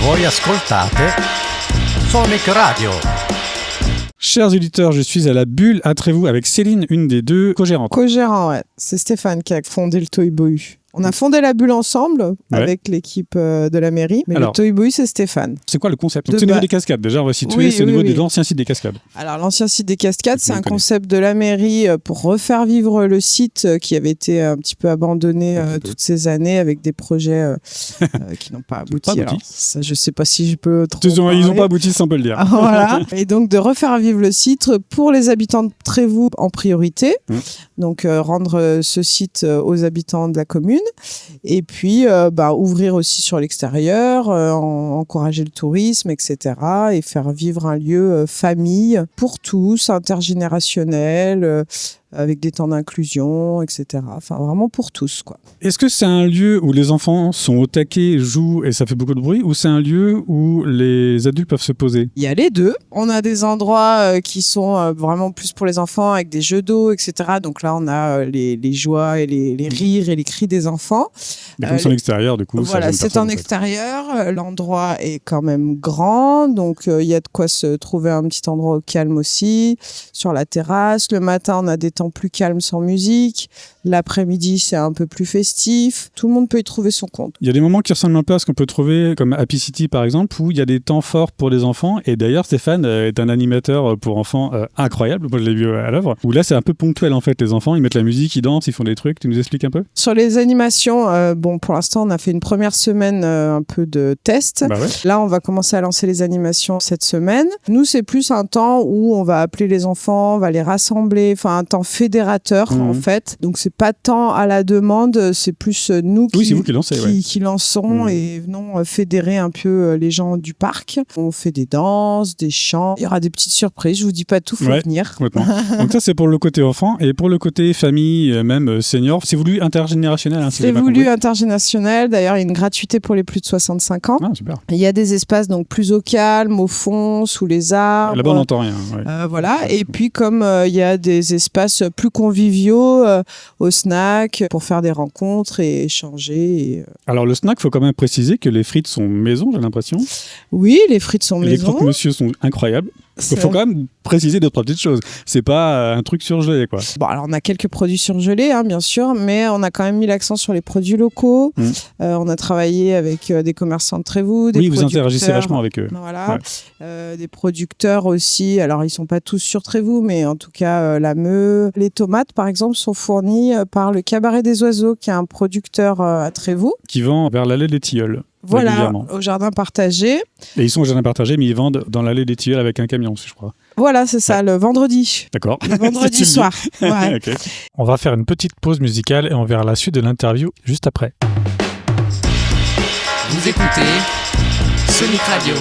Voi ascoltate Sonic Radio. Chers auditeurs, je suis à la Bulle à Trévoux avec Céline, une des deux co-gérantes. Co-gérant, ouais. C'est Stéphane qui a fondé le Tohubohu. On a fondé la Bulle ensemble avec l'équipe de la mairie, mais le Tohubohu, c'est Stéphane. C'est quoi le concept? C'est au niveau des cascades, déjà, on va situer, c'est au niveau de l'ancien site des cascades. Alors, l'ancien site des cascades, c'est un concept de la mairie pour refaire vivre le site qui avait été un petit peu abandonné toutes ces années avec des projets qui n'ont pas abouti. Alors, ça, je ne sais pas si je peux trop Ils n'ont pas abouti, ça on peut le dire. Voilà. Et donc, de refaire vivre le site pour les habitants de Trévoux en priorité. Donc, rendre ce site aux habitants de la commune. Et puis, ouvrir aussi sur l'extérieur, encourager le tourisme, etc. Et faire vivre un lieu famille pour tous, intergénérationnel, avec des temps d'inclusion, etc. Enfin, vraiment pour tous, quoi. Est-ce que c'est un lieu où les enfants sont au taquet, jouent et ça fait beaucoup de bruit, ou c'est un lieu où les adultes peuvent se poser? Il y a les deux. On a des endroits qui sont vraiment plus pour les enfants, avec des jeux d'eau, etc. Donc là, on a les joies et les rires et les cris des enfants. Mais comme c'est en extérieur, du coup, voilà, c'est en extérieur. L'endroit est quand même grand, donc il y a de quoi se trouver un petit endroit au calme aussi. Sur la terrasse, le matin, on a des temps plus calmes sans musique. L'après-midi, c'est un peu plus festif. Tout le monde peut y trouver son compte. Il y a des moments qui ressemblent un peu à ce qu'on peut trouver comme Happy City, par exemple, où il y a des temps forts pour les enfants. Et d'ailleurs, Stéphane est un animateur pour enfants incroyable. Moi, je l'ai vu à l'œuvre. Où là, c'est un peu ponctuel, en fait. Les enfants, ils mettent la musique, ils dansent, ils font des trucs. Tu nous expliques un peu? Sur les animations, pour l'instant, on a fait une première semaine un peu de test. Là, on va commencer à lancer les animations cette semaine. Nous, c'est plus un temps où on va appeler les enfants, on va les rassembler. Enfin, un temps fédérateur, en fait. Donc, c'est pas tant à la demande, c'est plus nous c'est vous qui lancez, qui lançons et venons fédérer un peu les gens du parc. On fait des danses, des chants. Il y aura des petites surprises. Je vous dis pas tout, faut venir. Donc ça, c'est pour le côté enfant. Et pour le côté famille, même senior, c'est voulu intergénérationnel. C'est voulu intergénérationnel. D'ailleurs, il y a une gratuité pour les plus de 65 ans. Ah, super. Il y a des espaces donc plus au calme, au fond, sous les arbres. Là-bas, on n'entend rien. Voilà. Et puis, comme il y a des espaces plus conviviaux au snack pour faire des rencontres et échanger. Alors, le snack, il faut quand même préciser que les frites sont maison, j'ai l'impression. Oui, les frites sont maison. Les croque-monsieur sont incroyables. Il faut quand même préciser deux, trois petites choses. C'est pas un truc surgelé, quoi. Bon, alors on a quelques produits surgelés, bien sûr, mais on a quand même mis l'accent sur les produits locaux. On a travaillé avec des commerçants de Trévoux, des vous interagissez vachement avec eux. Voilà. Des producteurs aussi. Alors, ils sont pas tous sur Trévoux, mais en tout cas, la Meux. Les tomates, par exemple, sont fournies par le Cabaret des Oiseaux, qui est un producteur à Trévoux. Qui vend vers l'allée des Tilleuls. Voilà, au jardin partagé. Et ils sont au jardin partagé, mais ils vendent dans l'allée des Tilleuls avec un camion aussi, je crois. Voilà, c'est ça, le vendredi. D'accord. Le vendredi soir. Okay. On va faire une petite pause musicale et on verra la suite de l'interview juste après. Vous écoutez Sonic Radio.